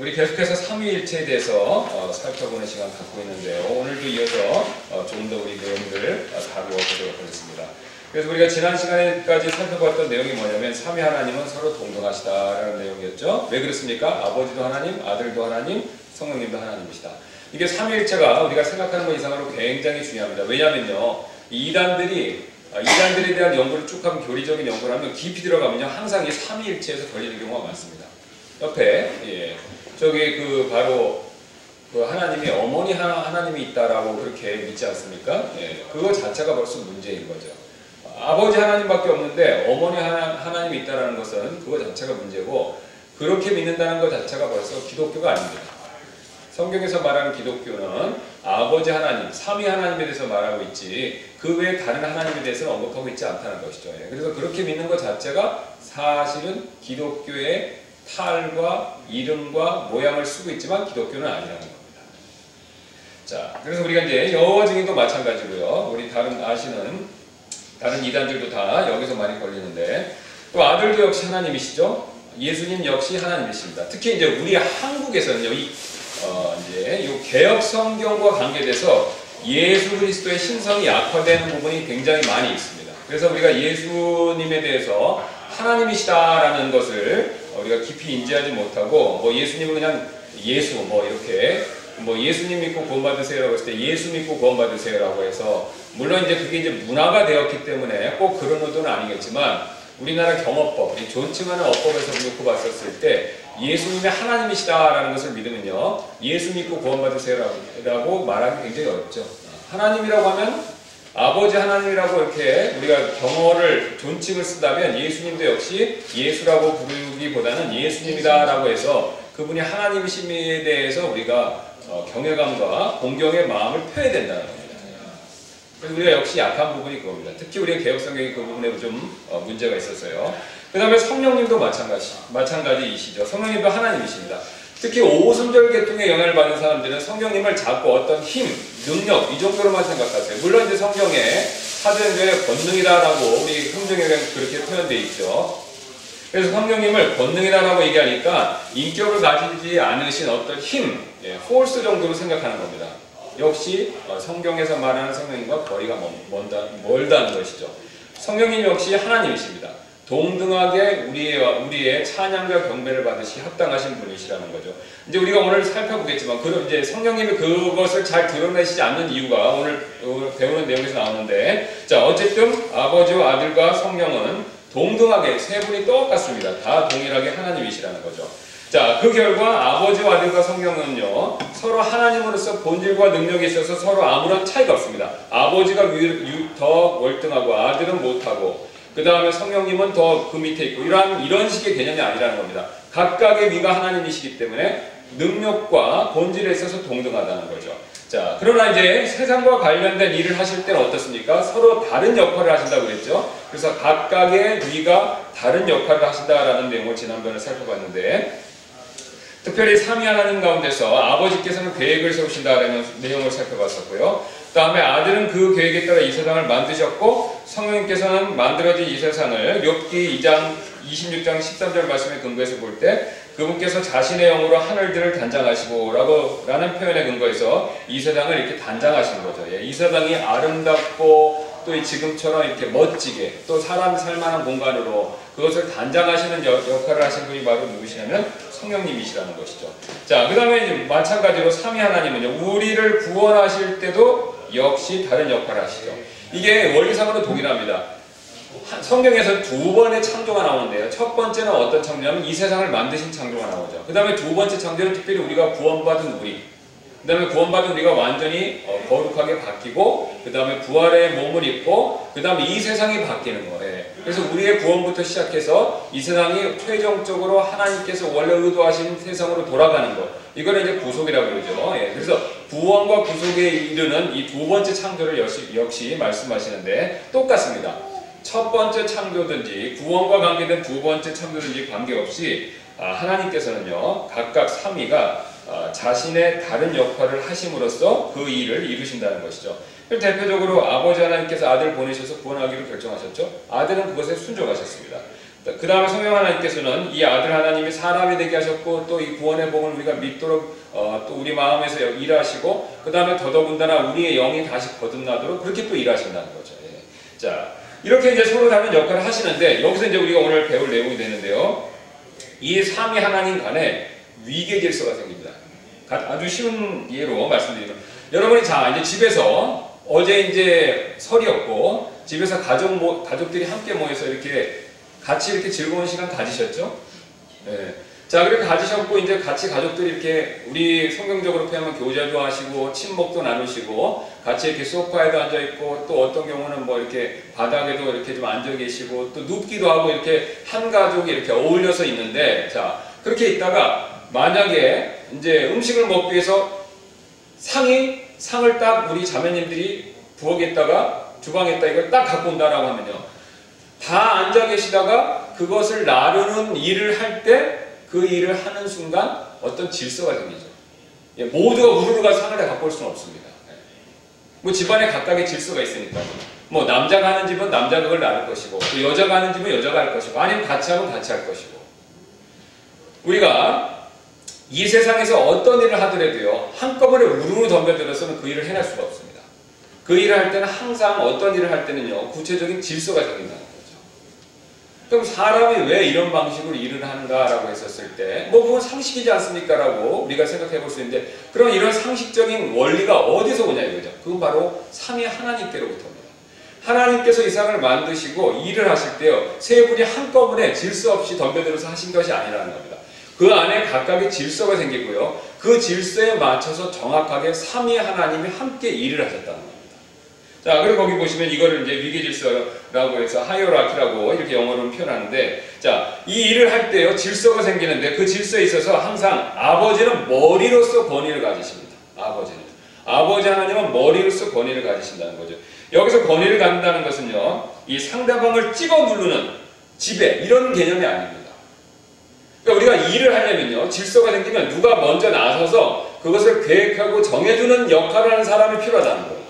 우리 계속해서 삼위일체에 대해서 살펴보는 시간 갖고 있는데요. 오늘도 이어서 좀 더 우리 내용들을 다루어보도록 하겠습니다. 그래서 우리가 지난 시간에까지 살펴봤던 내용이 뭐냐면 삼위 하나님은 서로 동등하시다라는 내용이었죠. 왜 그렇습니까? 아버지도 하나님, 아들도 하나님, 성령님도 하나님이시다. 이게 삼위일체가 우리가 생각하는 것 이상으로 굉장히 중요합니다. 왜냐면요, 이단들에 대한 연구를 쭉 하면, 교리적인 연구를 하면 깊이 들어가면요, 항상 이 삼위일체에서 걸리는 경우가 많습니다. 옆에 저기 바로 하나님이 어머니 하나님이 있다라고 그렇게 믿지 않습니까? 그거 자체가 벌써 문제인 거죠. 아버지 하나님밖에 없는데 어머니 하나님이 있다라는 것은 그거 자체가 문제고, 그렇게 믿는다는 것 자체가 벌써 기독교가 아닙니다. 성경에서 말하는 기독교는 아버지 하나님, 삼위 하나님에 대해서 말하고 있지 그 외에 다른 하나님에 대해서는 언급하고 있지 않다는 것이죠. 그래서 그렇게 믿는 것 자체가 사실은 기독교의 탈과 이름과 모양을 쓰고 있지만 기독교는 아니라는 겁니다. 자, 그래서 우리가 이제 여호와 증인도 마찬가지고요. 우리 다른 이단들도 다 여기서 많이 걸리는데, 또 아들도 역시 하나님이시죠. 예수님 역시 하나님이십니다. 특히 이제 우리 한국에서는요, 이제 이 개혁 성경과 관계돼서 예수 그리스도의 신성이 약화되는 부분이 굉장히 많이 있습니다. 그래서 우리가 예수님에 대해서 하나님이시다라는 것을 우리가 깊이 인지하지 못하고, 예수님은 그냥 예수 이렇게 예수님 믿고 구원받으세요라고 했을 때 예수 믿고 구원받으세요라고 해서, 물론 이제 그게 이제 문화가 되었기 때문에 꼭 그런 의도는 아니겠지만, 우리나라 경어법, 존칭하는 어법에서 놓고 봤었을 때 예수님이 하나님이시다라는 것을 믿으면요, 예수 믿고 구원받으세요라고 말하기 굉장히 어렵죠. 하나님이라고 하면 아버지 하나님이라고 이렇게 우리가 경어를 존칭을 쓰다면, 예수님도 역시 예수라고 부르기보다는 예수님이다라고 해서 그분이 하나님이심에 대해서 우리가 경외감과 공경의 마음을 표해야 된다는 겁니다. 그래서 우리가 역시 약한 부분이 그겁니다. 특히 우리의 개혁성경이 그 부분에 좀 문제가 있었어요. 그 다음에 성령님도 마찬가지이시죠. 성령님도 하나님이십니다. 특히 오순절 계통의 영향을 받는 사람들은 성령님을 자꾸 어떤 힘, 능력 이 정도로만 생각하세요. 물론 이제 성경에 사도행전에 권능이다라고 우리 성경에 그렇게 표현되어 있죠. 그래서 성령님을 권능이다라고 얘기하니까 인격을 가지지 않으신 어떤 힘, 포스 정도로 생각하는 겁니다. 역시 성경에서 말하는 성령님과 거리가 멀다는 것이죠. 성령님 역시 하나님이십니다. 동등하게 우리의 찬양과 경배를 받으시 합당하신 분이시라는 거죠. 이제 우리가 오늘 살펴보겠지만, 그럼 이제 성령님이 그것을 잘 드러내시지 않는 이유가 오늘 배우는 내용에서 나오는데, 자, 어쨌든 아버지와 아들과 성령은 동등하게 세 분이 똑같습니다. 다 동일하게 하나님이시라는 거죠. 자, 그 결과 아버지와 아들과 성령은요, 서로 하나님으로서 본질과 능력이 있어서 서로 아무런 차이가 없습니다. 아버지가 더 월등하고 아들은 못하고, 그 다음에 성령님은 더 그 밑에 있고, 이런 식의 개념이 아니라는 겁니다. 각각의 위가 하나님이시기 때문에 능력과 본질에 있어서 동등하다는 거죠. 자, 그러나 이제 세상과 관련된 일을 하실 때는 어떻습니까? 서로 다른 역할을 하신다고 그랬죠. 그래서 각각의 위가 다른 역할을 하신다라는 내용을 지난번에 살펴봤는데, 특별히 삼위 하나님 가운데서 아버지께서는 계획을 세우신다라는 내용을 살펴봤었고요. 그 다음에 아들은 그 계획에 따라 이 세상을 만드셨고, 성령님께서는 만들어진 이 세상을 욥기 2장 26장 13절 말씀에 근거해서 볼 때 그분께서 자신의 영으로 하늘들을 단장하시고 라는 표현에 근거해서 이 세상을 이렇게 단장하시는 거죠. 이 세상이 아름답고 또 지금처럼 이렇게 멋지게 또 사람이 살만한 공간으로 그것을 단장하시는 역할을 하신 분이 바로 누구시냐면 성령님이시라는 것이죠. 자, 그 다음에 마찬가지로 삼위 하나님은요, 우리를 구원하실 때도 역시 다른 역할을 하시죠. 이게 원리상으로 동일합니다. 성경에서 두 번의 창조가 나오는데요. 첫 번째는 어떤 창조냐면 이 세상을 만드신 창조가 나오죠. 그 다음에 두 번째 창조는 특별히 우리가 구원받은 그 다음에 구원받은 우리가 완전히 거룩하게 바뀌고, 그 다음에 부활의 몸을 입고, 그 다음에 이 세상이 바뀌는 거예요. 그래서 우리의 구원부터 시작해서 이 세상이 최종적으로 하나님께서 원래 의도하신 세상으로 돌아가는 것, 이거는 이제 구속이라고 그러죠. 그래서 구원과 구속에 이르는 이 두 번째 창조를 역시 말씀하시는데 똑같습니다. 첫 번째 창조든지 구원과 관계된 두 번째 창조든지 관계없이 하나님께서는요, 각각 삼위가 자신의 다른 역할을 하심으로써 그 일을 이루신다는 것이죠. 대표적으로 아버지 하나님께서 아들을 보내셔서 구원하기로 결정하셨죠. 아들은 그것에 순종하셨습니다. 그 다음에 성령 하나님께서는 이 아들 하나님이 사람이 되게 하셨고 또 이 구원의 복을 우리가 믿도록 또 우리 마음에서 일하시고 그 다음에 더더군다나 우리의 영이 다시 거듭나도록 그렇게 또 일하신다는 거죠. 예. 자, 이렇게 이제 서로 다른 역할을 하시는데 여기서 이제 우리가 오늘 배울 내용이 되는데요. 이 삼위 하나님 간에 위계 질서가 생깁니다. 아주 쉬운 예로 말씀드리면 여러분이 자 이제 집에서 어제 이제 설이었고 집에서 가족들이 함께 모여서 이렇게 같이 이렇게 즐거운 시간 가지셨죠? 네. 자, 그렇게 가지셨고, 이제 같이 가족들이 이렇게, 우리 성경적으로 표현하면 교제도 하시고, 친목도 나누시고, 같이 이렇게 소파에도 앉아있고, 또 어떤 경우는 뭐 이렇게 바닥에도 이렇게 좀 앉아 계시고, 또 눕기도 하고, 이렇게 한 가족이 이렇게 어울려서 있는데, 자, 그렇게 있다가, 만약에 이제 음식을 먹기 위해서 상을 딱 우리 자매님들이 부엌에다가, 주방에다 이걸 딱 갖고 온다라고 하면요. 다 앉아 계시다가 그것을 나르는 일을 할 때 그 일을 하는 순간 어떤 질서가 생기죠. 예, 모두가 우르르가 상을 다 갖고 올 수는 없습니다. 예. 뭐 집안에 각각의 질서가 있으니까요. 뭐 남자가 하는 집은 남자가 그걸 나를 것이고 또 여자가 하는 집은 여자가 할 것이고 아니면 같이 하면 같이 할 것이고 우리가 이 세상에서 어떤 일을 하더라도요. 한꺼번에 우르르 덤벼들어서는 그 일을 해낼 수가 없습니다. 그 일을 할 때는 항상 어떤 일을 할 때는요. 구체적인 질서가 생긴다는 거죠. 그럼 사람이 왜 이런 방식으로 일을 하는가라고 했었을 때 뭐 그건 상식이지 않습니까? 라고 우리가 생각해 볼 수 있는데 그럼 이런 상식적인 원리가 어디서 오냐 이거죠. 그건 바로 삼위 하나님께로부터 옵니다. 하나님께서 이 세상을 만드시고 일을 하실 때요. 세 분이 한꺼번에 질서 없이 덤벼들어서 하신 것이 아니라는 겁니다. 그 안에 각각의 질서가 생기고요. 그 질서에 맞춰서 정확하게 삼위 하나님이 함께 일을 하셨다는 겁니다. 자, 그리고 거기 보시면 이거를 이제 위계 질서라고 해서 하이어라키라고 이렇게 영어로 표현하는데, 자, 이 일을 할 때요, 질서가 생기는데 그 질서에 있어서 항상 아버지는 머리로서 권위를 가지십니다. 아버지 하나님은 머리로서 권위를 가지신다는 거죠. 여기서 권위를 갖는다는 것은요, 이 상대방을 찍어 누르는 지배, 이런 개념이 아닙니다. 그러니까 우리가 일을 하려면요, 질서가 생기면 누가 먼저 나서서 그것을 계획하고 정해주는 역할을 하는 사람이 필요하다는 거예요.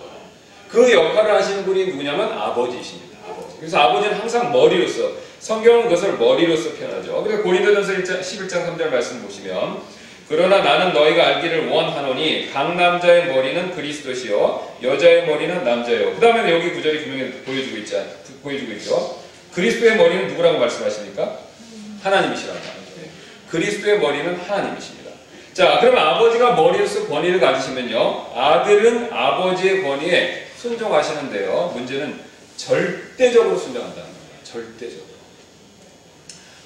그 역할을 하시는 분이 누구냐면 아버지이십니다. 그래서 아버지는 항상 머리로서, 성경은 그것을 머리로서 표현하죠. 그래서 고린도전서 11장 3절 말씀 보시면 그러나 나는 너희가 알기를 원하노니 각 남자의 머리는 그리스도시요 여자의 머리는 남자요. 그 다음에 여기 구절이 분명히 보여주고 있죠. 그리스도의 머리는 누구라고 말씀하십니까? 하나님이시라고 말이죠. 그리스도의 머리는 하나님이십니다. 자, 그러면 아버지가 머리로서 권위를 가지시면요, 아들은 아버지의 권위에 순종하시는데요. 문제는 절대적으로 순종한다는 겁니다. 절대적으로.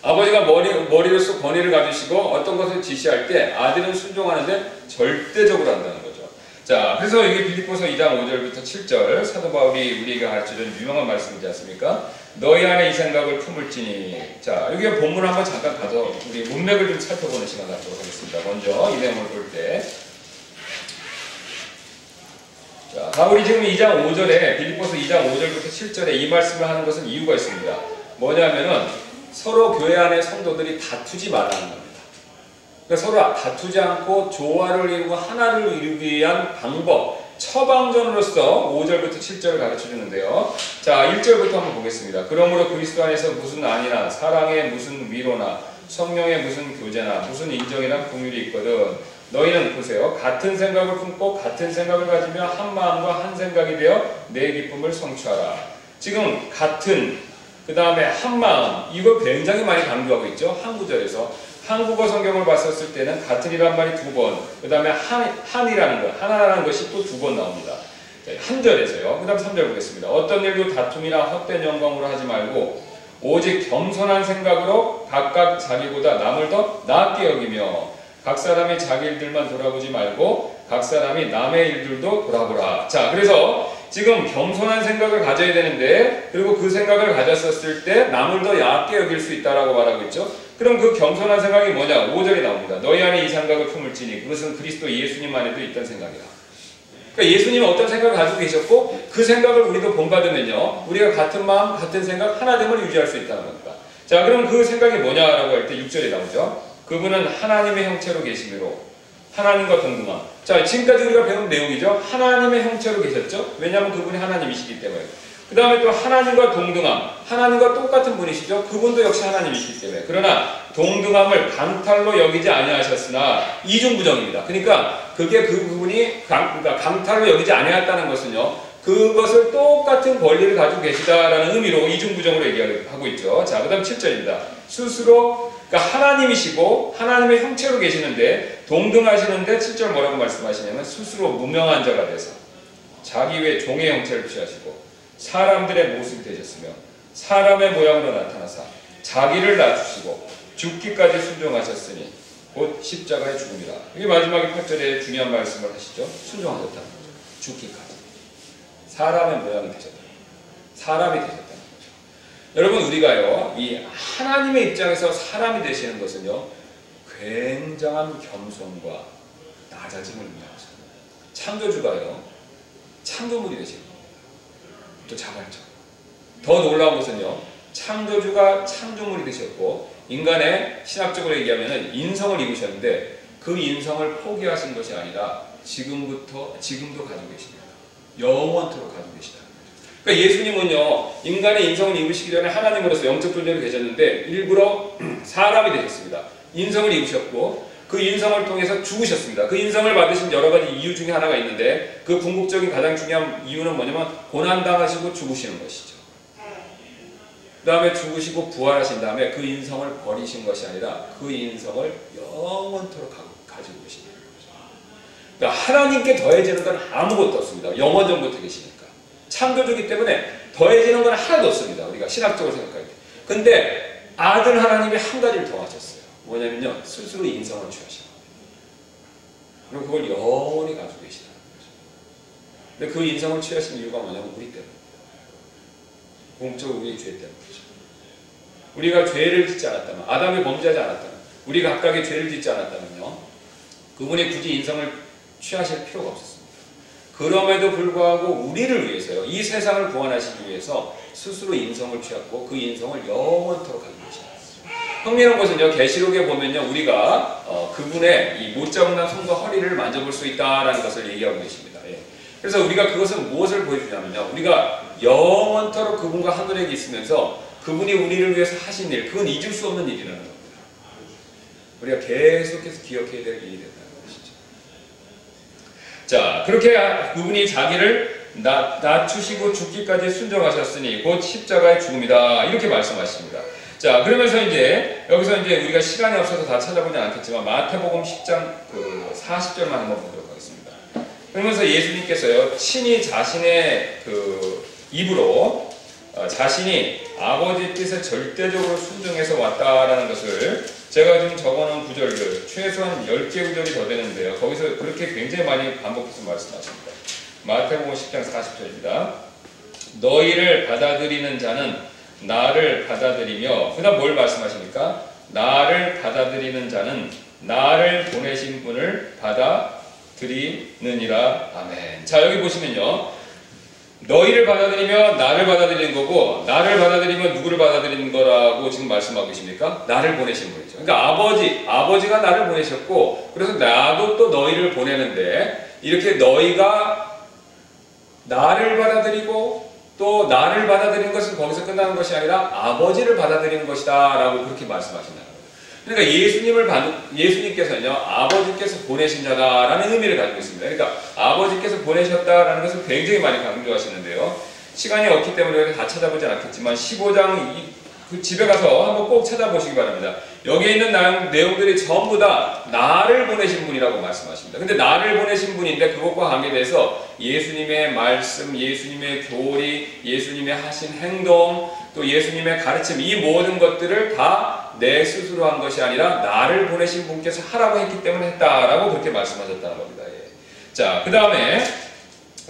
아버지가 머리로서 권위를 가지시고 어떤 것을 지시할 때 아들은 순종하는데 절대적으로 한다는 거죠. 자, 그래서 여기 빌립보서 2장 5절부터 7절 사도 바울이 우리에게 가르쳐준 유명한 말씀이지 않습니까? 너희 안에 이 생각을 품을지니. 자, 여기 본문을 한번 잠깐 가서 우리 문맥을 좀 살펴보는 시간 갖도록 하겠습니다. 먼저 이 내용을 볼 때. 자, 바울이 지금 2장 5절에 빌립보서 2장 5절부터 7절에 이 말씀을 하는 것은 이유가 있습니다. 뭐냐면은 서로 교회 안에 성도들이 다투지 말라는 겁니다. 그러니까 서로 다투지 않고 조화를 이루고 하나를 이루기 위한 방법, 처방전으로서 5절부터 7절을 가르쳐 주는데요. 자, 1절부터 한번 보겠습니다. 그러므로 그리스도 안에서 무슨 안이나 사랑의 무슨 위로나 성령의 무슨 교제나 무슨 인정이나 긍휼이 있거든 너희는 보세요. 같은 생각을 품고 같은 생각을 가지며 한 마음과 한 생각이 되어 내 기쁨을 성취하라. 지금 같은, 그 다음에 한 마음, 이걸 굉장히 많이 강조하고 있죠. 한 구절에서. 한국어 성경을 봤었을 때는 같은이란 말이 2번, 그 다음에 한이라는 것, 하나라는 것이 또 2번 나옵니다. 한 절에서요. 그 다음 3절 보겠습니다. 어떤 일도 다툼이나 헛된 영광으로 하지 말고 오직 겸손한 생각으로 각각 자기보다 남을 더 낫게 여기며 각 사람이 자기 일들만 돌아보지 말고 각 사람이 남의 일들도 돌아보라. 자, 그래서 지금 겸손한 생각을 가져야 되는데 그리고 그 생각을 가졌었을 때 남을 더 얕게 여길 수 있다라고 말하고 있죠. 그럼 그 겸손한 생각이 뭐냐? 5절이 나옵니다. 너희 안에 이 생각을 품을지니 그것은 그리스도 예수님 안에도 있던 생각이다. 그러니까 예수님은 어떤 생각을 가지고 계셨고 그 생각을 우리도 본받으면요, 우리가 같은 마음, 같은 생각, 하나됨을 유지할 수 있다는 겁니다. 자, 그럼 그 생각이 뭐냐라고 할 때 6절에 나오죠. 그분은 하나님의 형체로 계시므로 하나님과 동등함. 자, 지금까지 우리가 배운 내용이죠. 하나님의 형체로 계셨죠. 왜냐하면 그분이 하나님이시기 때문에. 그 다음에 또 하나님과 동등함. 하나님과 똑같은 분이시죠. 그분도 역시 하나님이시기 때문에. 그러나 동등함을 강탈로 여기지 아니하셨으나 이중부정입니다. 그러니까 그게 그 부분이 그러니까 강탈로 여기지 아니하였다는 것은요. 그것을 똑같은 권리를 가지고 계시다라는 의미로 이중부정으로 얘기하고 있죠. 자, 그 다음 7절입니다. 스스로 그러니까 하나님이시고 하나님의 형체로 계시는데 동등하시는데 7절 뭐라고 말씀하시냐면 스스로 무명한 자가 돼서 자기 외 종의 형체를 취하시고 사람들의 모습이 되셨으며 사람의 모양으로 나타나사 자기를 낮추시고 죽기까지 순종하셨으니 곧 십자가의 죽음이라. 이게 마지막에 8절에 중요한 말씀을 하시죠. 순종하셨다는 거죠. 죽기까지. 사람의 모양이 되셨다. 사람이 되셨다는 거죠. 여러분 우리가요. 이 하나님의 입장에서 사람이 되시는 것은요. 굉장한 겸손과 낮아짐을 의미하죠. 창조주가요. 창조물이 되시는 겁니다. 또 자발적. 더 놀라운 것은요. 창조주가 창조물이 되셨고 인간의 신학적으로 얘기하면 인성을 입으셨는데 그 인성을 포기하신 것이 아니라 지금도 가지고 계십니다. 영원토록 가지고 계시다는 거죠. 그러니까 예수님은요. 인간의 인성을 입으시기 전에 하나님으로서 영적 존재로 계셨는데 일부러 사람이 되셨습니다. 인성을 입으셨고 그 인성을 통해서 죽으셨습니다. 그 인성을 받으신 여러 가지 이유 중에 하나가 있는데 그 궁극적인 가장 중요한 이유는 뭐냐면 고난당하시고 죽으시는 것이죠. 그 다음에 죽으시고 부활하신 다음에 그 인성을 버리신 것이 아니라 그 인성을 영원토록 가지고 계시는 거죠. 그러니까 하나님께 더해지는 건 아무것도 없습니다. 영원전부터 계시니까. 창조주기 때문에 더해지는 건 하나도 없습니다. 우리가 신학적으로 생각할 때. 근데 아들 하나님이 한 가지를 더 하셨어요. 뭐냐면요. 스스로 인성을 취하신 겁니다. 그리고 그걸 영원히 가지고 계시다는 거죠. 근데 그 인성을 취하신 이유가 뭐냐면 우리 때문입니다. 공적으로 우리의 죄 때문이죠. 우리가 죄를 짓지 않았다면, 아담이 범죄하지 않았다면, 우리가 각각의 죄를 짓지 않았다면요. 그분이 굳이 인성을 취하실 필요가 없었습니다. 그럼에도 불구하고 우리를 위해서요. 이 세상을 구원하시기 위해서 스스로 인성을 취하고 그 인성을 영원토록 가지고 계십니다. 흥미로운 것은요. 계시록에 보면요. 우리가 그분의 이 못자국난 손과 허리를 만져볼 수 있다라는 것을 얘기하고 계십니다. 예. 그래서 우리가 그것은 무엇을 보여주냐면요. 우리가 영원토록 그분과 하늘에 있으면서 그분이 우리를 위해서 하신 일, 그건 잊을 수 없는 일이라는 겁니다. 우리가 계속해서 기억해야 될 일이 된다는 것이죠. 자, 그렇게 그분이 자기를 낮추시고 죽기까지 순종하셨으니 곧 십자가의 죽음이다. 이렇게 말씀하십니다. 자, 그러면서 여기서 우리가 시간이 없어서 다 찾아보지 않겠지만 마태복음 10장 40절만 한번 보도록 하겠습니다. 그러면서 예수님께서요, 친히 자신의 입으로 자신이 아버지 뜻에 절대적으로 순종해서 왔다라는 것을 제가 지금 적어놓은 구절들 최소한 10개 구절이 더 되는데요. 거기서 그렇게 굉장히 많이 반복해서 말씀하십니다. 마태복음 10장 40절입니다. 너희를 받아들이는 자는 나를 받아들이며 그 다음 뭘 말씀하십니까? 나를 받아들이는 자는 나를 보내신 분을 받아들이느니라. 아멘. 자, 여기 보시면요. 너희를 받아들이며 나를 받아들이는 거고 나를 받아들이면 누구를 받아들이는 거라고 지금 말씀하고 계십니까? 나를 보내신 분이죠. 그러니까 아버지가 나를 보내셨고 그래서 나도 또 너희를 보내는데 이렇게 너희가 나를 받아들이고 또 나를 받아들이는 것은 거기서 끝나는 것이 아니라 아버지를 받아들이는 것이다 라고 그렇게 말씀하신다는 거예요. 그러니까 예수님께서는요 아버지께서 보내신 자다라는 의미를 가지고 있습니다. 그러니까 아버지께서 보내셨다라는 것을 굉장히 많이 강조하시는데요. 시간이 없기 때문에 다 찾아보지 않겠지만 15장 그 집에 가서 한번 꼭 찾아보시기 바랍니다. 여기에 있는 내용들이 전부 다 나를 보내신 분이라고 말씀하십니다. 근데 나를 보내신 분인데 그것과 관계돼서 예수님의 말씀, 예수님의 교리, 예수님의 하신 행동, 또 예수님의 가르침 이 모든 것들을 다 내 스스로 한 것이 아니라 나를 보내신 분께서 하라고 했기 때문에 했다라고 그렇게 말씀하셨다는 겁니다. 예. 자, 그 다음에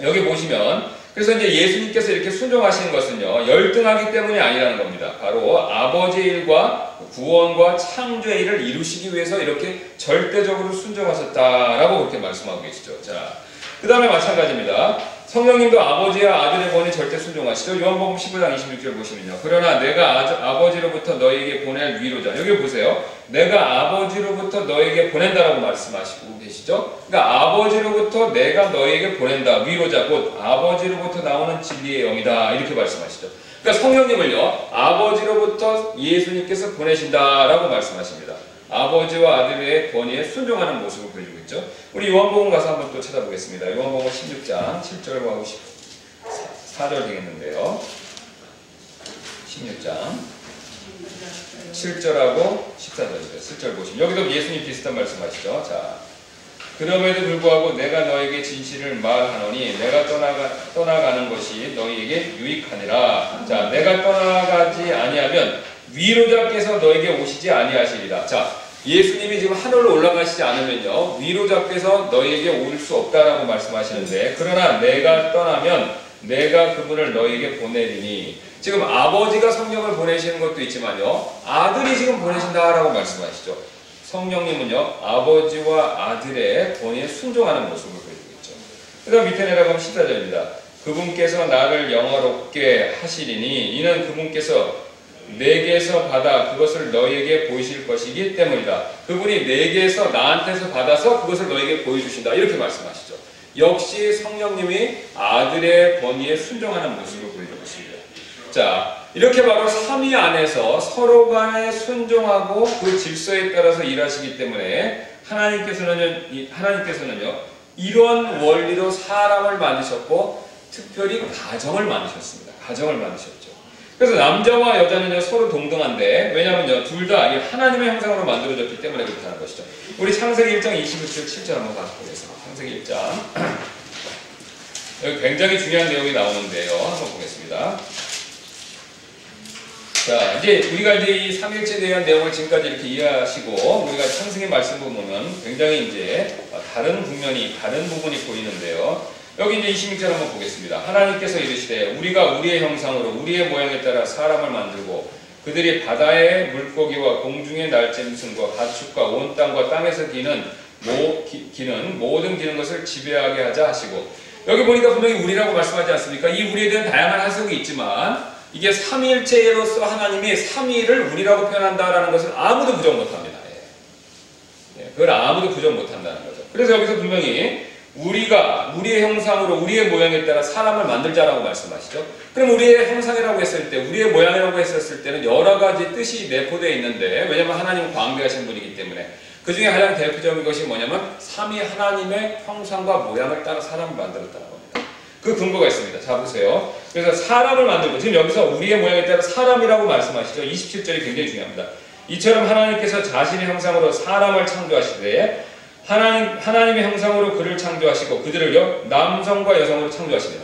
여기 보시면 그래서 이제 예수님께서 이렇게 순종하시는 것은요 열등하기 때문이 아니라는 겁니다. 바로 아버지의 일과 구원과 창조의 일을 이루시기 위해서 이렇게 절대적으로 순종하셨다라고 그렇게 말씀하고 계시죠. 자, 그 다음에 마찬가지입니다. 성령님도 아버지와 아들의 권에 절대 순종하시죠. 요한복음 15장 26절 보시면요. 그러나 내가 아버지로부터 너에게 보낼 위로자. 여기 보세요. 내가 아버지로부터 너에게 보낸다라고 말씀하시고 계시죠. 그러니까 아버지로부터 내가 너에게 보낸다. 위로자 곧 아버지로부터 나오는 진리의 영이다. 이렇게 말씀하시죠. 그러니까 성령님을요. 아버지로부터 예수님께서 보내신다라고 말씀하십니다. 아버지와 아들의 권위에 순종하는 모습을 보여주고 있죠. 우리 요한복음 가서 한번 또 찾아보겠습니다. 요한복음 16장 7절하고 14절 되겠는데요. 16장 7절하고 14절입니다. 7절 보시면 여기도 예수님 비슷한 말씀하시죠. 자, 그럼에도 불구하고 내가 너에게 진실을 말하노니 내가 떠나가는 것이 너희에게 유익하니라. 자, 내가 떠나가지 아니하면 위로자께서 너에게 오시지 아니하시리라. 자, 예수님이 지금 하늘로 올라가시지 않으면요 위로자께서 너에게 올 수 없다라고 말씀하시는데, 그러나 내가 떠나면 내가 그분을 너에게 보내리니, 지금 아버지가 성령을 보내시는 것도 있지만요 아들이 지금 보내신다라고 말씀하시죠. 성령님은요 아버지와 아들의 권위에 순종하는 모습을 보여주고 있죠. 그 다음 밑에 내려가면 14절입니다. 그분께서 나를 영화롭게 하시리니 이는 그분께서 내게서 받아 그것을 너희에게 보이실 것이기 때문이다. 그분이 내게서 나한테서 받아서 그것을 너희에게 보여주신다. 이렇게 말씀하시죠. 역시 성령님이 아들의 권위에 순종하는 모습을 보여주고 있습니다. 자, 이렇게 바로 삼위 안에서 서로 간에 순종하고 그 질서에 따라서 일하시기 때문에 하나님께서는요 이런 원리로 사람을 만드셨고 특별히 가정을 만드셨습니다. 가정을 만드셨죠. 그래서 남자와 여자는요 서로 동등한데, 왜냐하면요 둘 다 하나님의 형상으로 만들어졌기 때문에 그렇다는 것이죠. 우리 창세기 1장 26절 7절 한번 보겠습니다. 창세기 1장 여기 굉장히 중요한 내용이 나오는데요. 한번 보겠습니다. 자, 이제 우리가 이 삼일체에 대한 내용을 지금까지 이렇게 이해하시고 우리가 창세기 말씀을 보면 굉장히 이제 다른 국면이, 다른 부분이 보이는데요. 여기 이제 26절 한번 보겠습니다. 하나님께서 이르시되 우리가 우리의 형상으로 우리의 모양에 따라 사람을 만들고 그들이 바다의 물고기와 공중의 날짐승과 가축과 온 땅과 땅에서 기는 모든 기는 것을 지배하게 하자 하시고, 여기 보니까 분명히 우리라고 말씀하지 않습니까? 이 우리에 대한 다양한 해석이 있지만 이게 삼위일체로서 하나님이 삼위를 우리라고 표현한다라는 것을 아무도 부정 못합니다. 그걸 아무도 부정 못한다는 거죠. 그래서 여기서 분명히 우리가 우리의 형상으로 우리의 모양에 따라 사람을 만들자라고 말씀하시죠. 그럼 우리의 형상이라고 했을 때, 우리의 모양이라고 했었을 때는 여러 가지 뜻이 내포되어 있는데, 왜냐하면 하나님은 광대하신 분이기 때문에 그 중에 가장 대표적인 것이 뭐냐면 삼위 하나님의 형상과 모양을 따라 사람을 만들었다는 겁니다. 그 근거가 있습니다. 자, 보세요. 그래서 사람을 만들고, 지금 여기서 우리의 모양에 따라 사람이라고 말씀하시죠. 27절이 굉장히 중요합니다. 이처럼 하나님께서 자신의 형상으로 사람을 창조하시되 하나님의 형상으로 그를 창조하시고 그들을요 남성과 여성으로 창조하시니라.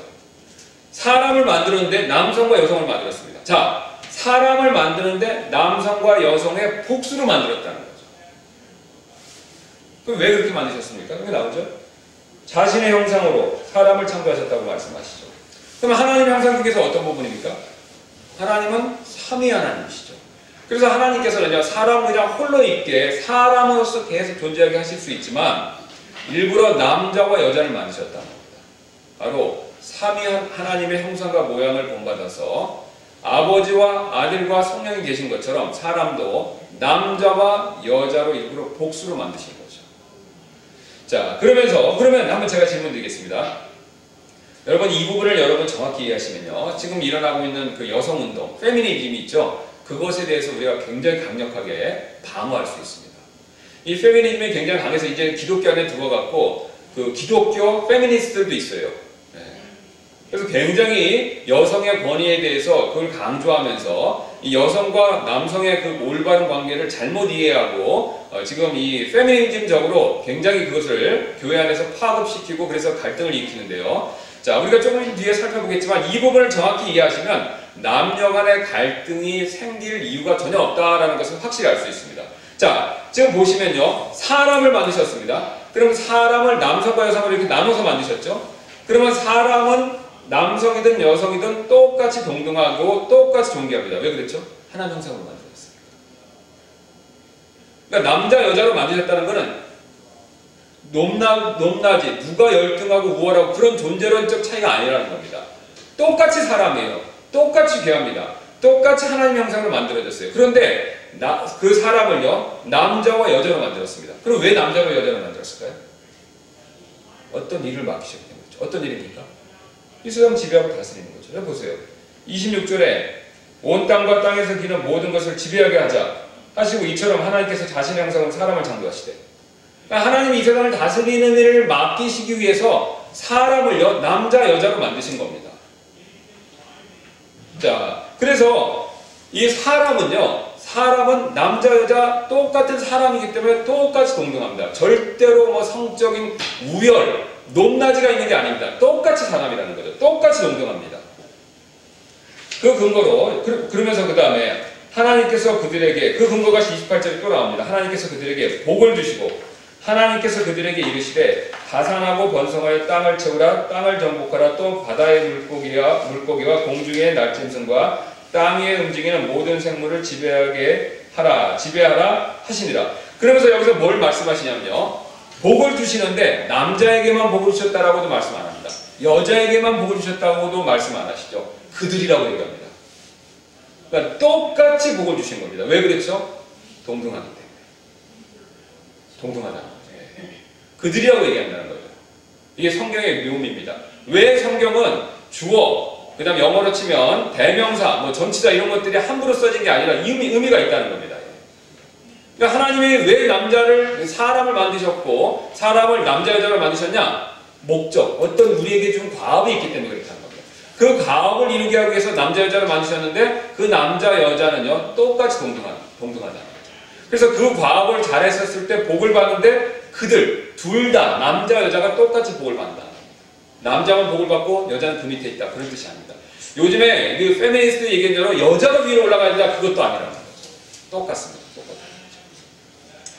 사람을 만들었는데 남성과 여성을 만들었습니다. 자, 사람을 만드는데 남성과 여성의 복수로 만들었다는 거죠. 그럼 왜 그렇게 만드셨습니까? 그게 나오죠. 자신의 형상으로 사람을 창조하셨다고 말씀하시죠. 그럼 하나님의 형상 중에서 어떤 부분입니까? 하나님은 삼위 하나님이시죠. 그래서 하나님께서는요 사람을 그냥 홀로 있게 사람으로서 계속 존재하게 하실 수 있지만 일부러 남자와 여자를 만드셨다는 겁니다. 바로 삼위 하나님의 형상과 모양을 본받아서 아버지와 아들과 성령이 계신 것처럼 사람도 남자와 여자로 일부러 복수로 만드신 거죠. 자, 그러면 한번 제가 질문 드리겠습니다. 여러분, 이 부분을 여러분 정확히 이해하시면요 지금 일어나고 있는 그 여성운동, 페미니즘이 있죠. 그것에 대해서 우리가 굉장히 강력하게 방어할 수 있습니다. 이 페미니즘이 굉장히 강해서 이제 기독교 안에 들어갔고 그 기독교 페미니스트들도 있어요. 그래서 굉장히 여성의 권위에 대해서 그걸 강조하면서 이 여성과 남성의 그 올바른 관계를 잘못 이해하고 지금 이 페미니즘적으로 굉장히 그것을 교회 안에서 파급시키고 그래서 갈등을 일으키는데요. 자, 우리가 조금 뒤에 살펴보겠지만 이 부분을 정확히 이해하시면 남녀 간의 갈등이 생길 이유가 전혀 없다라는 것을 확실히 알 수 있습니다. 자, 지금 보시면요 사람을 만드셨습니다. 그럼 사람을 남성과 여성으로 이렇게 나눠서 만드셨죠. 그러면 사람은 남성이든 여성이든 똑같이 동등하고 똑같이 존귀합니다. 왜 그랬죠? 하나님 형상으로 만들었어요. 그러니까 남자 여자로 만드셨다는 것은 높낮이, 누가 열등하고 우월하고 그런 존재론적 차이가 아니라는 겁니다. 똑같이 사람이에요. 똑같이 귀합니다. 똑같이 하나님 형상으로 만들어졌어요. 그런데 그 사람을요, 남자와 여자로 만들었습니다. 그럼 왜 남자와 여자로 만들었을까요? 어떤 일을 맡기셨기 때문이죠. 어떤 일입니까? 이 세상 지배하고 다스리는 거죠. 보세요. 26절에 온 땅과 땅에서 기는 모든 것을 지배하게 하자 하시고, 이처럼 하나님께서 자신의 형상으로 사람을 창조하시되, 그러니까 하나님이 이 세상을 다스리는 일을 맡기시기 위해서 사람을요, 남자 여자로 만드신 겁니다. 자, 그래서 이 사람은 남자 여자 똑같은 사람이기 때문에 똑같이 동등합니다. 절대로 뭐 성적인 우열, 높낮이가 있는 게 아닙니다. 똑같이 사람이라는 거죠. 똑같이 동등합니다. 그 근거로, 그러면서 그 다음에 하나님께서 그들에게, 그 근거가 28절에 또 나옵니다. 하나님께서 그들에게 복을 주시고 하나님께서 그들에게 이르시되 다산하고 번성하여 땅을 채우라. 땅을 정복하라. 또 바다의 물고기와 공중의 날짐승과 땅 위에 움직이는 모든 생물을 지배하라 하시니라. 그러면서 여기서 뭘 말씀하시냐면요, 복을 주시는데 남자에게만 복을 주셨다라고도 말씀 안 합니다. 여자에게만 복을 주셨다고도 말씀 안 하시죠. 그들이라고 얘기합니다. 그러니까 똑같이 복을 주신 겁니다. 왜 그랬죠? 동등하기 때문에. 동등하다. 그들이라고 얘기한다는 거죠. 이게 성경의 묘미입니다. 왜 성경은 주어, 그 다음 영어로 치면 대명사, 뭐 전치사 이런 것들이 함부로 써진 게 아니라 의미가 있다는 겁니다. 그러니까 하나님이 왜 사람을 만드셨고 사람을 남자 여자로 만드셨냐? 목적, 어떤 우리에게 준 과업이 있기 때문에 그렇다는 겁니다. 그 과업을 이루게 하기 위해서 남자 여자를 만드셨는데 그 남자 여자는요, 똑같이 동등하다. 그래서 그 과업을 잘했었을 때 복을 받는데 그들 둘 다 남자 여자가 똑같이 복을 받는다. 남자만 복을 받고 여자는 그 밑에 있다. 그런 뜻이 아닙니다. 요즘에 그 페미니스트 얘기한 대로 여자가 위로 올라가야 된다. 그것도 아니라는 거죠. 똑같습니다.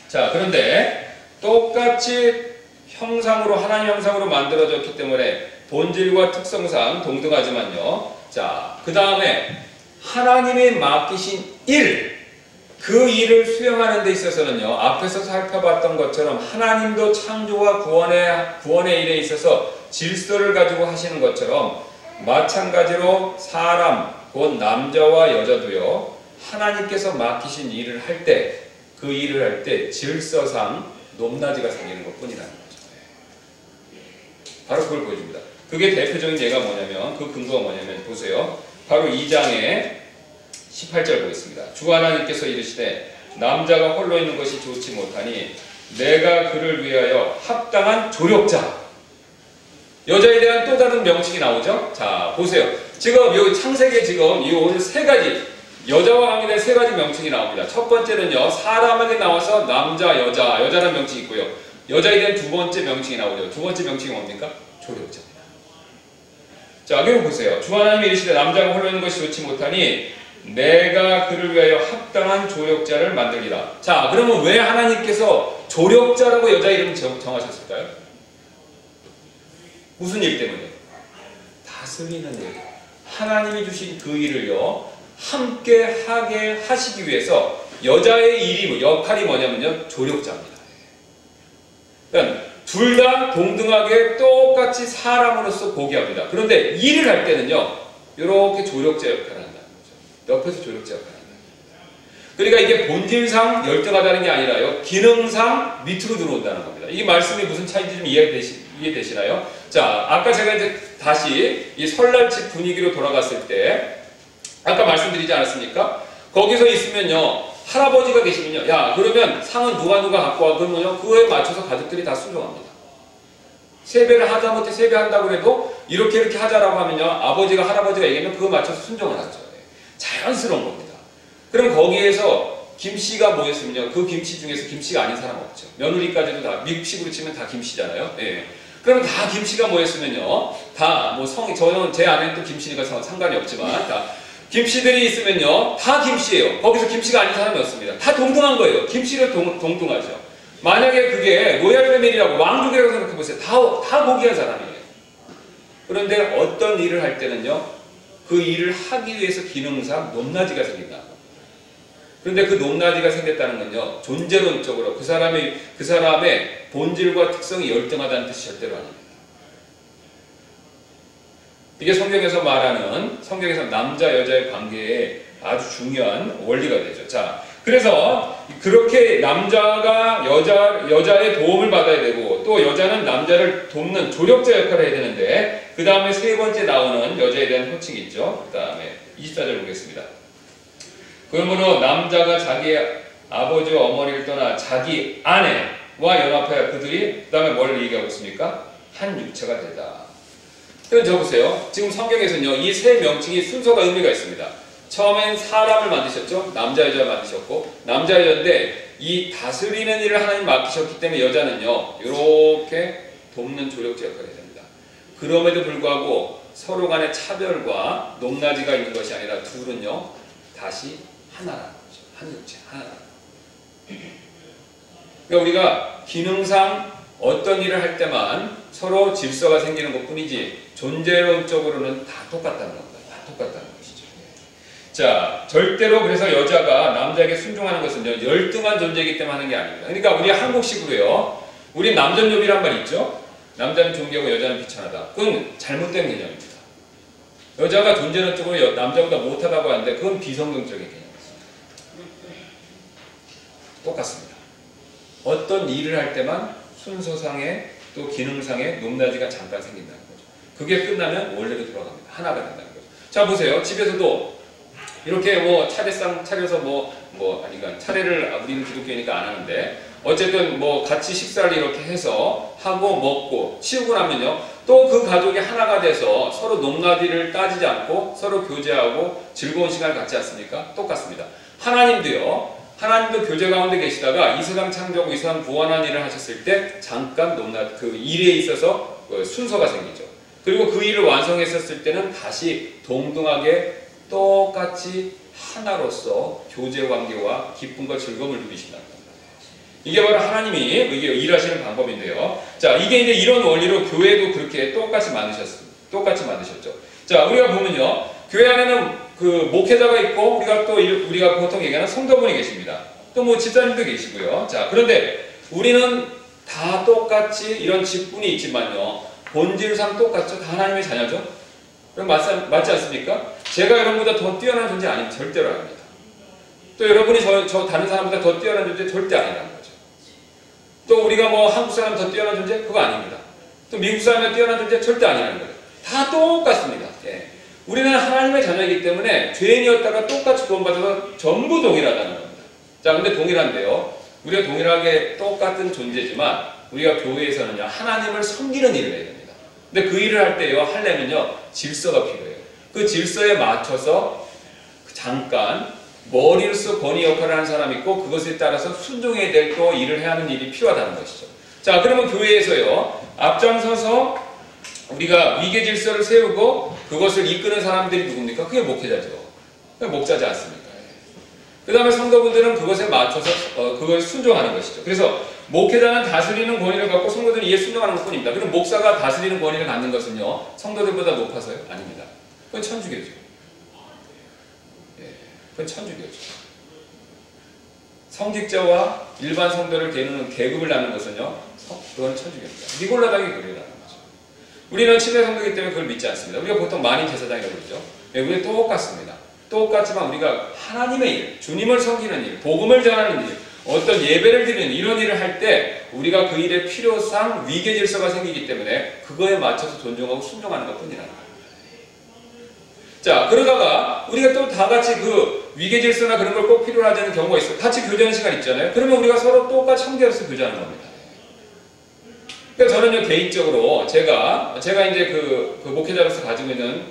자, 그런데 똑같이 하나님 형상으로 만들어졌기 때문에 본질과 특성상 동등하지만요. 자, 그 다음에 하나님이 맡기신 그 일을 수행하는 데 있어서는요, 앞에서 살펴봤던 것처럼 하나님도 창조와 구원의 일에 있어서 질서를 가지고 하시는 것처럼 마찬가지로 사람, 곧 남자와 여자도요, 하나님께서 맡기신 일을 할 때, 그 일을 할 때 질서상 높낮이가 생기는 것 뿐이라는 거죠. 바로 그걸 보여줍니다. 그게 대표적인 예가 뭐냐면, 그 근거가 뭐냐면, 보세요. 바로 2장에 18절 보겠습니다. 주 하나님께서 이르시되 남자가 홀로 있는 것이 좋지 못하니 내가 그를 위하여 합당한 조력자. 여자에 대한 또 다른 명칭이 나오죠. 자, 보세요. 지금 여기 창세기에 지금 이 오늘 세 가지, 여자와 관계된 세 가지 명칭이 나옵니다. 첫 번째는요, 사람에게 나와서 남자, 여자라는 명칭이 있고요. 여자에 대한 두 번째 명칭이 나오죠. 두 번째 명칭이 뭡니까? 조력자입니다. 자, 여기 보세요. 주 하나님이 이르시되 남자가 홀로 있는 것이 좋지 못하니 내가 그를 위하여 합당한 조력자를 만들리라. 자, 그러면 왜 하나님께서 조력자라고 여자 이름을 정하셨을까요? 무슨 일 때문에? 다스리는 일. 하나님이 주신 그 일을요, 함께 하게 하시기 위해서 여자의 역할이 뭐냐면요, 조력자입니다. 그러니까 둘 다 동등하게 똑같이 사람으로서 보기합니다. 그런데 일을 할 때는요, 이렇게 조력자 역할을 한다는 거죠. 옆에서 조력자 역할을 한다. 그러니까 이게 본질상 열등하다는 게 아니라요, 기능상 밑으로 들어온다는 겁니다. 이 말씀이 무슨 차이인지 좀 이해되시나요? 자, 아까 제가 이제 다시 이 설날집 분위기로 돌아갔을 때, 아까 말씀드리지 않았습니까? 거기서 있으면요, 할아버지가 계시면요, 야, 그러면 상은 누가 갖고 와? 그러면요, 그거에 맞춰서 가족들이 다 순종합니다. 세배를 하다못해 세배한다고 해도 이렇게 하자라고 하면요, 할아버지가 얘기하면 그거 맞춰서 순종을 하죠. 자연스러운 겁니다. 그럼 거기에서 김씨가 모였으면요, 그 김씨 중에서 김씨가 아닌 사람 없죠. 며느리까지도 다, 미식으로 치면 다 김씨잖아요. 예. 그러면 다 김씨가 모였으면요, 다, 저는 제 아내는 또 김씨니까 상관이 없지만, 다, 김씨들이 있으면요, 다 김씨예요. 거기서 김씨가 아닌 사람이 없습니다. 다 동등한 거예요. 김씨를 동등하죠. 만약에 그게 로얄 패밀리라고, 왕족이라고 생각해보세요. 다 고귀한 사람이에요. 그런데 어떤 일을 할 때는요, 그 일을 하기 위해서 기능상 높낮이가 생긴다. 그런데 그 높낮이가 생겼다는 건요, 존재론적으로 그 사람의 본질과 특성이 열등하다는 뜻이 절대로 아닙니다. 이게 성경에서 말하는, 성경에서 남자 여자의 관계에 아주 중요한 원리가 되죠. 자, 그래서 그렇게 남자가 여자의 도움을 받아야 되고, 또 여자는 남자를 돕는 조력자 역할을 해야 되는데, 그 다음에 세 번째 나오는 여자에 대한 호칭이 있죠. 그 다음에 24절 보겠습니다. 그러므로 남자가 자기 아버지와 어머니를 떠나 자기 아내와 연합하여 그들이, 그 다음에 뭘 얘기하고 있습니까? 한 육체가 되다. 그럼 적으세요. 지금 성경에서는요, 이 세 명칭이 순서가 의미가 있습니다. 처음엔 사람을 만드셨죠. 남자 여자 만드셨고, 남자 여자인데 이 다스리는 일을 하나님 맡기셨기 때문에 여자는요, 이렇게 돕는 조력자 역할을 해야 됩니다. 그럼에도 불구하고 서로 간의 차별과 높낮이가 있는 것이 아니라 둘은요, 다시 하나라는 거죠. 한 육체, 하나라는 거죠. 그러니까 우리가 기능상 어떤 일을 할 때만 서로 질서가 생기는 것 뿐이지, 존재론적으로는 다 똑같다는 겁니다. 다 똑같다는 것이죠. 자, 절대로 그래서 여자가 남자에게 순종하는 것은요, 열등한 존재이기 때문에 하는 게 아닙니다. 그러니까 우리 한국식으로요, 우리 남전요비란 말 있죠? 남자는 존귀하고 여자는 비천하다. 그건 잘못된 개념입니다. 여자가 존재론적으로 남자보다 못하다고 하는데 그건 비성경적인 개념입니다. 똑같습니다. 어떤 일을 할 때만 순서상의 또 기능상의 높낮이가 잠깐 생긴다는 거죠. 그게 끝나면 원래로 돌아갑니다. 하나가 된다는 거죠. 자, 보세요. 집에서도 이렇게 뭐 차례상 차려서 아니까 차례를 우리는 기독교니까 안 하는데, 어쨌든 뭐 같이 식사를 이렇게 해서 하고 먹고 치우고 나면요, 또 그 가족이 하나가 돼서 서로 높낮이를 따지지 않고 서로 교제하고 즐거운 시간을 갖지 않습니까? 똑같습니다. 하나님도 교제 가운데 계시다가 이 세상 창조하고 이 세상 구원한 일을 하셨을 때 잠깐 그 일에 있어서 순서가 생기죠. 그리고 그 일을 완성했었을 때는 다시 동등하게 똑같이 하나로서 교제 관계와 기쁨과 즐거움을 누리신다는 겁니다. 이게 바로 하나님이 일하시는 방법인데요. 자, 이게 이제 이런 원리로 교회도 그렇게 똑같이 만드셨죠. 자, 우리가 보면요, 교회 안에는 그 목회자가 있고, 우리가 보통 얘기하는 성도분이 계십니다. 또 뭐 집사님도 계시고요. 자, 그런데 우리는 다 똑같이 이런 직분이 있지만요, 본질상 똑같죠. 다 하나님의 자녀죠. 그럼 맞지 않습니까? 제가 여러분보다 더 뛰어난 존재 아니면 절대로 아닙니다. 또 여러분이 저 다른 사람보다 더 뛰어난 존재 절대 아니라는 거죠. 또 우리가 뭐 한국 사람 더 뛰어난 존재? 그거 아닙니다. 또 미국 사람이 뛰어난 존재? 절대 아니라는 거죠. 다 똑같습니다. 예. 우리는 하나님의 자녀이기 때문에 죄인이었다가 똑같이 구원받아서 전부 동일하다는 겁니다. 자, 근데 동일한데요, 우리가 동일하게 똑같은 존재지만 우리가 교회에서는요, 하나님을 섬기는 일을 해야 됩니다. 근데 그 일을 할 때요, 하려면요, 질서가 필요해요. 그 질서에 맞춰서 잠깐 머리로서 권위 역할을 하는 사람이 있고, 그것에 따라서 순종해야 될 또 일을 해야 하는 일이 필요하다는 것이죠. 자, 그러면 교회에서요, 앞장서서 우리가 위계 질서를 세우고 그것을 이끄는 사람들이 누굽니까? 그게 목회자죠. 그게 목자지 않습니까? 그 다음에 성도분들은 그것에 맞춰서 그걸 순종하는 것이죠. 그래서 목회자는 다스리는 권위를 갖고 성도들이 이에 순종하는 것 뿐입니다. 그럼 목사가 다스리는 권위를 갖는 것은요, 성도들보다 높아서요? 아닙니다. 그건 천주교죠. 예, 그건 천주교죠. 성직자와 일반 성도를 겨누는 계급을 낳는 것은요, 그건 천주교입니다. 니골라당이 그래라는 거죠. 우리는 침례 성도이기 때문에 그걸 믿지 않습니다. 우리가 보통 만인 제사장이라고 그러죠. 예, 우리는 똑같습니다. 똑같지만 우리가 하나님의 일, 주님을 섬기는 일, 복음을 전하는 일, 어떤 예배를 드리는 이런 일을 할 때 우리가 그 일의 필요상 위계 질서가 생기기 때문에 그거에 맞춰서 존중하고 순종하는 것 뿐이라는 거예요. 자, 그러다가 우리가 또 다 같이 그 위계 질서나 그런 걸 꼭 필요로 하지 않는 경우가 있어요. 같이 교제하는 시간 있잖아요. 그러면 우리가 서로 똑같이 청결해서 교제하는 겁니다. 그러니까 저는요, 개인적으로 제가 이제 그 목회자로서 가지고 있는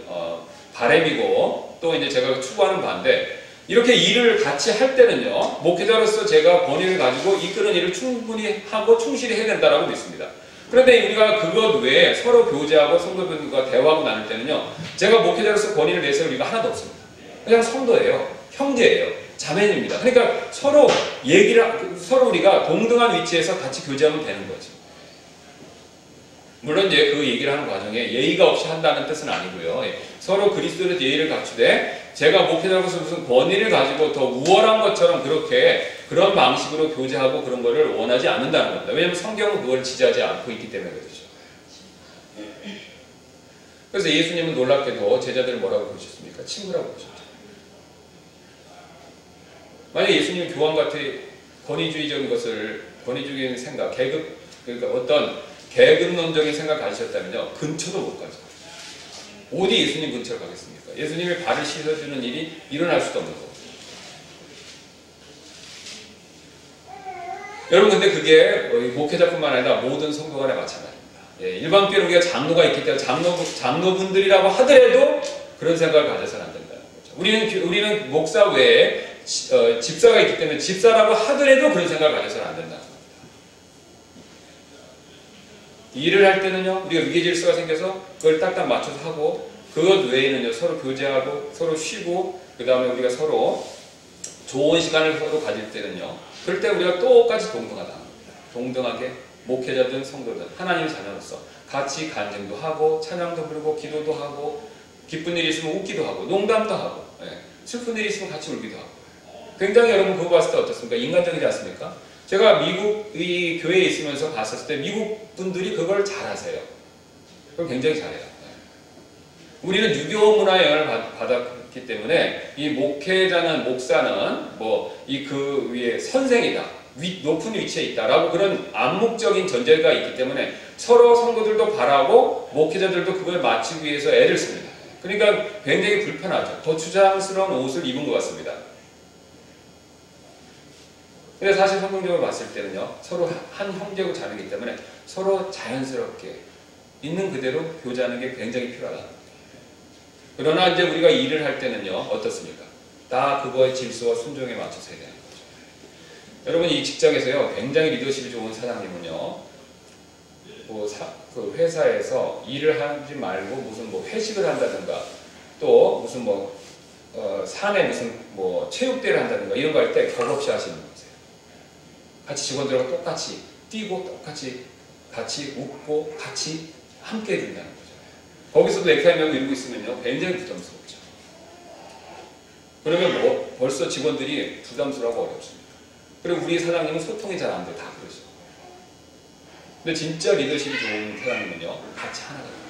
바람이고, 또 이제 제가 추구하는 바인데, 이렇게 일을 같이 할 때는요, 목회자로서 제가 권위를 가지고 이끄는 일을 충분히 하고 충실히 해야 된다고 믿습니다. 그런데 우리가 그것 외에 서로 교제하고 성도들과 대화하고 나눌 때는요, 제가 목회자로서 권위를 내세울 이유가 하나도 없습니다. 그냥 성도예요. 형제예요. 자매입니다. 그러니까 서로 우리가 동등한 위치에서 같이 교제하면 되는 거죠. 물론 이제 그 얘기를 하는 과정에 예의가 없이 한다는 뜻은 아니고요. 서로 그리스도의 예의를 갖추되 제가 목회자로서 무슨 권위를 가지고 더 우월한 것처럼 그렇게 그런 방식으로 교제하고 그런 거를 원하지 않는다는 겁니다. 왜냐하면 성경은 그걸 지지하지 않고 있기 때문에 그렇죠. 그래서 예수님은 놀랍게도 제자들을 뭐라고 부르셨습니까? 친구라고 부르셨죠. 만약 예수님이 교황같이 권위주의적인 것을, 권위주의적인 생각, 그러니까 어떤 계급론적인 생각을 가지셨다면요, 근처도 못 가죠. 어디 예수님 근처를 가겠습니까? 예수님의 발을 씻어주는 일이 일어날 수도 없는 거고. 여러분, 근데 그게 목회자뿐만 아니라 모든 성도 간에 마찬가지입니다. 일반교회는 우리가 장로가 있기 때문에 장로분들이라고 하더라도 그런 생각을 가져서는 안 된다는 거죠. 우리는 목사 외에 집사가 있기 때문에 집사라고 하더라도 그런 생각을 가져서는 안 된다는 겁니다. 일을 할 때는요, 우리가 위계질서가 생겨서 그걸 딱딱 맞춰서 하고, 그것 외에는요, 서로 교제하고, 서로 쉬고, 그 다음에 우리가 서로 좋은 시간을 서로 가질 때는요, 그럴 때 우리가 똑같이 동등하다. 동등하게 목회자든 성도든 하나님의 자녀로서 같이 간증도 하고, 찬양도 부르고, 기도도 하고, 기쁜 일이 있으면 웃기도 하고, 농담도 하고, 슬픈 일이 있으면 같이 울기도 하고. 굉장히 여러분 그거 봤을 때 어떻습니까? 인간적이지 않습니까? 제가 미국의 교회에 있으면서 봤었을 때 미국 분들이 그걸 잘하세요. 그걸 굉장히 잘해요. 우리는 유교 문화의 영향을 받았기 때문에 이 목회자는, 목사는 그 위에 선생이다, 높은 위치에 있다라고 그런 암묵적인 전제가 있기 때문에 서로 성도들도 바라고 목회자들도 그걸 맞추기 위해서 애를 씁니다. 그러니까 굉장히 불편하죠. 거추장스러운 옷을 입은 것 같습니다. 근데 사실 성경적으로 봤을 때는요, 서로 한 형제고 자매이기 때문에 서로 자연스럽게 있는 그대로 교제하는 게 굉장히 필요하다. 그러나 이제 우리가 일을 할 때는요, 어떻습니까? 다 그거의 질서와 순종에 맞춰서 해야 되는 거죠. 여러분, 이 직장에서요, 굉장히 리더십이 좋은 사장님은요, 그 회사에서 일을 하지 말고 무슨 회식을 한다든가, 또 무슨 산에 무슨 체육대회를 한다든가 이런 거 할 때 격없이 하시는 거예요. 같이 직원들하고 똑같이 뛰고 똑같이 같이 웃고 같이 함께 해준다는 거죠. 거기서도 넥타이 메고 이러고 있으면요, 굉장히 부담스럽죠. 그러면 벌써 직원들이 부담스러워하고 어렵습니다. 그리고 우리 사장님은 소통이 잘 안 돼. 다 그러죠. 근데 진짜 리더십이 좋은 사장님은요, 같이 하나가 됩니다.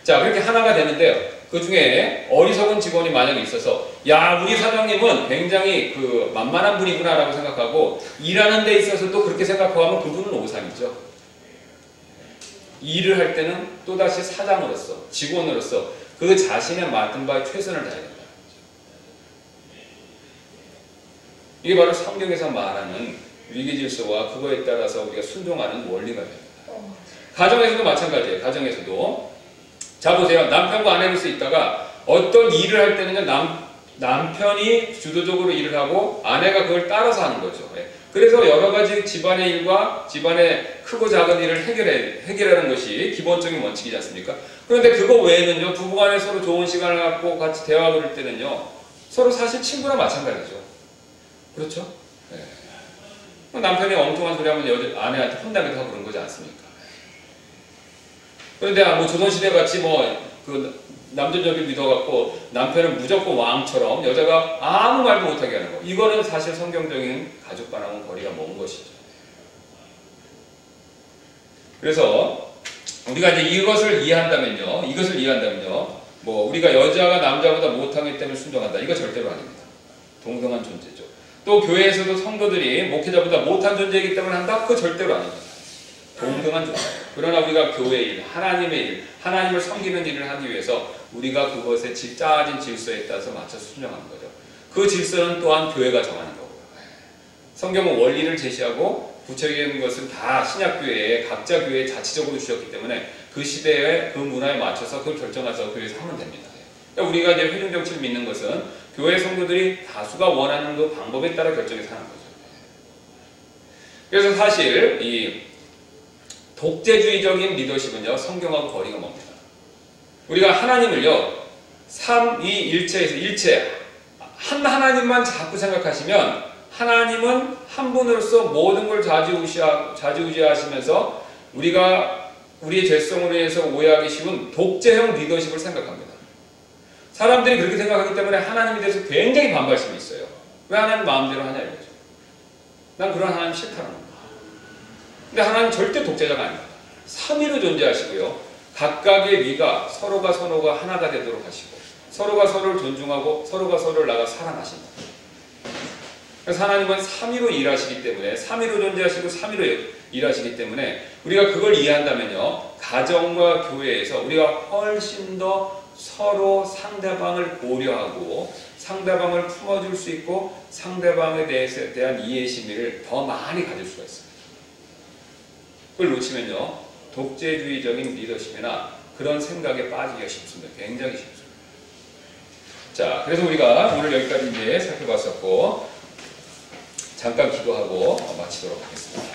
자, 그렇게 하나가 되는데요, 그 중에 어리석은 직원이 만약에 있어서, 야, 우리 사장님은 굉장히 만만한 분이구나 라고 생각하고 일하는 데 있어서도 그렇게 생각하고 하면 그분은 오산이죠. 일을 할 때는 또다시 사장으로서, 직원으로서 그 자신의 맡은 바에 최선을 다해야 된다. 이게 바로 성경에서 말하는 위계질서와 그거에 따라서 우리가 순종하는 원리가 됩니다. 가정에서도 마찬가지예요. 가정에서도 자, 보세요. 남편과 아내로서 있다가 어떤 일을 할 때는요, 남편이 주도적으로 일을 하고 아내가 그걸 따라서 하는 거죠. 그래서 여러 가지 집안의 일과 집안의 크고 작은 일을 해결하는 것이 기본적인 원칙이지 않습니까? 그런데 그거 외에는요, 부부간에 서로 좋은 시간을 갖고 같이 대화를 할 때는요, 서로 사실 친구나 마찬가지죠. 그렇죠? 남편이 엉뚱한 소리 하면 아내한테 혼나기도 하고 그런 거지 않습니까? 그런데 조선시대 같이 남전적인 믿어갖고 남편은 무조건 왕처럼 여자가 아무 말도 못하게 하는 거, 이거는 사실 성경적인 가족관하고는 거리가 먼 것이죠. 그래서 우리가 이제 이것을 이해한다면요, 우리가 여자가 남자보다 못하기 때문에 순종한다, 이거 절대로 아닙니다. 동등한 존재죠. 또 교회에서도 성도들이 목회자보다 못한 존재이기 때문에 한다, 그거 절대로 아닙니다. 동등한 존재. 그러나 우리가 교회의 일, 하나님의 일, 하나님을 섬기는 일을 하기 위해서 우리가 그것에 짜진 질서에 따라서 맞춰서 순종하는 거죠. 그 질서는 또한 교회가 정하는 거고요. 성경은 원리를 제시하고 구체적인 것은 다 신약교회에 각자 교회에 자치적으로 주셨기 때문에 그 시대에 그 문화에 맞춰서 그걸 결정해서 교회에서 하면 됩니다. 그러니까 우리가 이제 회중정치를 믿는 것은 교회 성도들이 다수가 원하는 그 방법에 따라 결정해서 하는 거죠. 그래서 사실 이 독재주의적인 리더십은요, 성경하고 거리가 멉니다. 우리가 하나님을요, 삼위일체에서 일체, 한 하나님만 자꾸 생각하시면 하나님은 한 분으로서 모든 걸 좌지우지하시면서 우리가 우리의 죄성으로 인해서 오해하기 쉬운 독재형 리더십을 생각합니다. 사람들이 그렇게 생각하기 때문에 하나님에 대해서 굉장히 반발심이 있어요. 왜 하나님 마음대로 하냐 이거죠. 난 그런 하나님 싫다는 겁니다. 근데 하나님 절대 독재자가 아닙니다. 삼위로 존재하시고요. 각각의 위가 서로가 하나가 되도록 하시고 서로가 서로를 존중하고 서로가 서로를 나가 사랑하신다. 그래서 하나님은 삼위로 일하시기 때문에 삼위로 존재하시고 삼위로 일하시기 때문에 우리가 그걸 이해한다면요. 가정과 교회에서 우리가 훨씬 더 서로 상대방을 고려하고 상대방을 품어줄 수 있고 상대방에 대한 이해심을 더 많이 가질 수가 있습니다. 그걸 놓치면요. 독재주의적인 리더십이나 그런 생각에 빠지기가 쉽습니다. 굉장히 쉽습니다. 자, 그래서 우리가 오늘 여기까지 이제 살펴봤었고 잠깐 기도하고 마치도록 하겠습니다.